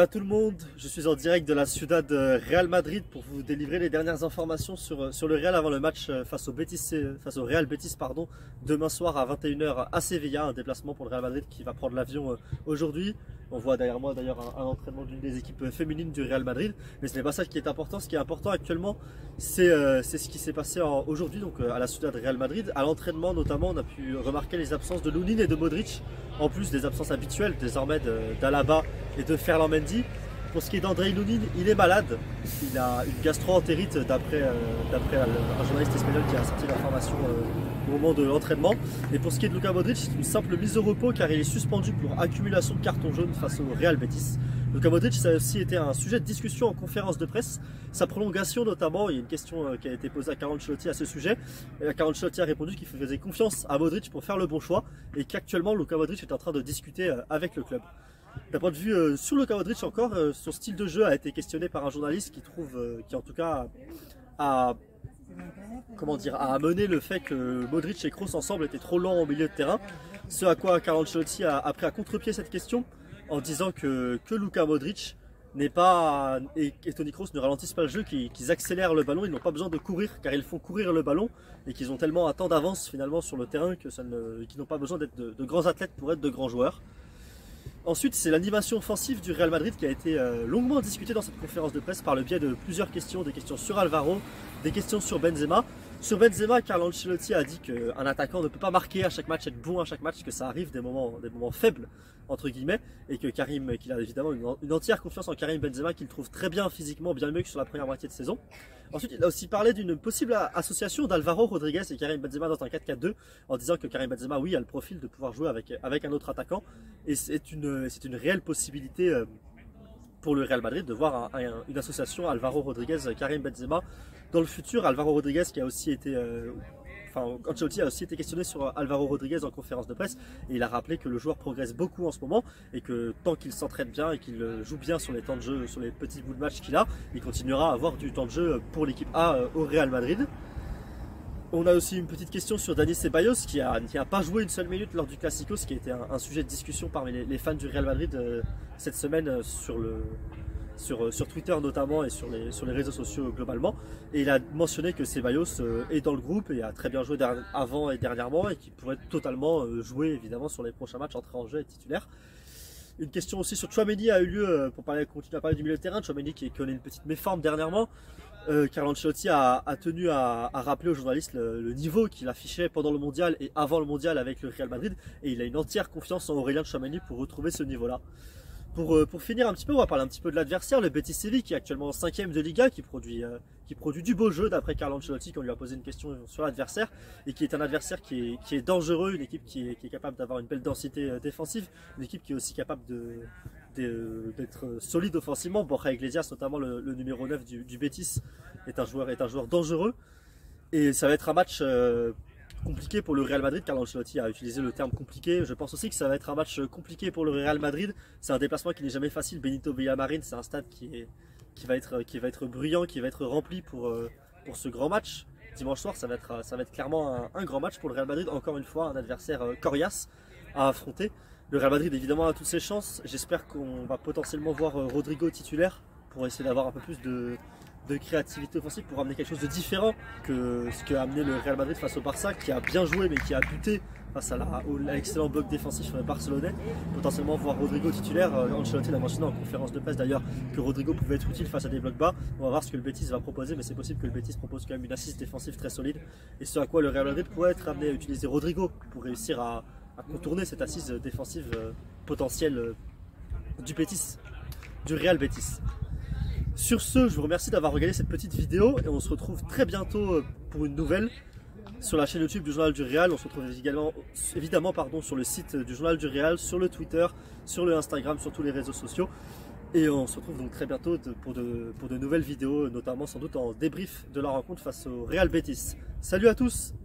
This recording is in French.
Hola tout le monde, je suis en direct de la Ciudad de Real Madrid pour vous délivrer les dernières informations sur le Real avant le match face au Real Betis pardon, demain soir à 21h à Sevilla, un déplacement pour le Real Madrid qui va prendre l'avion aujourd'hui. On voit derrière moi d'ailleurs un entraînement d'une des équipes féminines du Real Madrid, mais ce n'est pas ça qui est important. Ce qui est important actuellement, c'est ce qui s'est passé aujourd'hui donc à la Ciudad de Real Madrid. À l'entraînement notamment, on a pu remarquer les absences de Lunin et de Modric, en plus des absences habituelles désormais d'Alaba et de Ferland Mendy. Pour ce qui est d'Andrei Lunin, il est malade, il a une gastro-entérite d'après un journaliste espagnol qui a sorti l'information au moment de l'entraînement. Et pour ce qui est de Luka Modric, c'est une simple mise au repos car il est suspendu pour accumulation de cartons jaunes face au Real Betis. Luka Modric, ça a aussi été un sujet de discussion en conférence de presse. Sa prolongation notamment, il y a une question qui a été posée à Carlo Ancelotti à ce sujet. Et Carlo Ancelotti a répondu qu'il faisait confiance à Modric pour faire le bon choix et qu'actuellement Luka Modric est en train de discuter avec le club. D'un point de vue sur Luka Modric encore, son style de jeu a été questionné par un journaliste qui en tout cas a amené le fait que Modric et Kroos ensemble étaient trop lents au milieu de terrain. Ce à quoi Carlo Ancelotti a pris à contre-pied cette question en disant que Luka Modric et Toni Kroos ne ralentissent pas le jeu, qu'ils accélèrent le ballon, ils n'ont pas besoin de courir car ils font courir le ballon et qu'ils ont tellement un temps d'avance finalement sur le terrain qu'ils n'ont pas besoin d'être de grands athlètes pour être de grands joueurs. Ensuite, c'est l'animation offensive du Real Madrid qui a été longuement discutée dans cette conférence de presse par le biais de plusieurs questions, des questions sur Alvaro, des questions sur Benzema. Sur Benzema, Carlo Ancelotti a dit qu'un attaquant ne peut pas marquer à chaque match, être bon à chaque match, que ça arrive des moments faibles, entre guillemets, et que qu'il a évidemment une entière confiance en Karim Benzema, qu'il trouve très bien physiquement, bien mieux que sur la première moitié de saison. Ensuite, il a aussi parlé d'une possible association d'Alvaro Rodriguez et Karim Benzema dans un 4-4-2, en disant que Karim Benzema, oui, a le profil de pouvoir jouer avec un autre attaquant, et c'est une réelle possibilité pour le Real Madrid de voir une association Alvaro Rodriguez-Karim Benzema dans le futur. Alvaro Rodriguez qui a aussi été... Ancelotti a aussi été questionné sur Alvaro Rodriguez en conférence de presse et il a rappelé que le joueur progresse beaucoup en ce moment et que tant qu'il s'entraîne bien et qu'il joue bien sur les temps de jeu, sur les petits bouts de match qu'il a, il continuera à avoir du temps de jeu pour l'équipe A au Real Madrid. On a aussi une petite question sur Dani Ceballos qui a pas joué une seule minute lors du Clasico, ce qui a été un sujet de discussion parmi les fans du Real Madrid cette semaine sur Twitter notamment et sur les réseaux sociaux globalement. Et il a mentionné que Ceballos est dans le groupe et a très bien joué avant et dernièrement et qu'il pourrait totalement jouer évidemment sur les prochains matchs, entrer en jeu et titulaire. Une question aussi sur Tchouaméni a eu lieu pour continuer à parler du milieu de terrain. Tchouaméni qui connaît une petite méforme dernièrement. Carlo Ancelotti a tenu à rappeler aux journalistes le niveau qu'il affichait pendant le mondial et avant le mondial avec le Real Madrid et il a une entière confiance en Aurélien Tchouaméni pour retrouver ce niveau là. Pour finir un petit peu, on va parler un petit peu de l'adversaire, le Betis Séville qui est actuellement 5e de Liga, qui produit du beau jeu d'après Carlo Ancelotti quand on lui a posé une question sur l'adversaire et qui est un adversaire qui est dangereux, une équipe qui est capable d'avoir une belle densité défensive, une équipe qui est aussi capable d'être solide offensivement. Borja Iglesias notamment le numéro 9 du Betis est un joueur dangereux et ça va être un match compliqué pour le Real Madrid. Carlo Ancelotti a utilisé le terme compliqué. Je pense aussi que ça va être un match compliqué pour le Real Madrid. C'est un déplacement qui n'est jamais facile. Benito Villamarín, c'est un stade qui va être bruyant, qui va être rempli pour ce grand match. Dimanche soir, ça va être clairement un grand match pour le Real Madrid. Encore une fois, un adversaire coriace à affronter. Le Real Madrid évidemment a toutes ses chances. J'espère qu'on va potentiellement voir Rodrigo titulaire pour essayer d'avoir un peu plus de créativité offensive pour amener quelque chose de différent que ce qu'a amené le Real Madrid face au Barça qui a bien joué mais qui a buté face à l'excellent bloc défensif barcelonais. Potentiellement voir Rodrigo titulaire. Ancelotti l'a mentionné en conférence de presse d'ailleurs que Rodrigo pouvait être utile face à des blocs bas. On va voir ce que le Betis va proposer, mais c'est possible que le Betis propose quand même une assise défensive très solide et ce à quoi le Real Madrid pourrait être amené à utiliser Rodrigo pour réussir à contourner cette assise défensive potentielle du Real Betis. Sur ce, je vous remercie d'avoir regardé cette petite vidéo et on se retrouve très bientôt pour une nouvelle sur la chaîne YouTube du Journal du Real. On se retrouve évidemment sur le site du Journal du Real, sur le Twitter, sur le Instagram, sur tous les réseaux sociaux. Et on se retrouve donc très bientôt pour de nouvelles vidéos, notamment sans doute en débrief de la rencontre face au Real Betis. Salut à tous!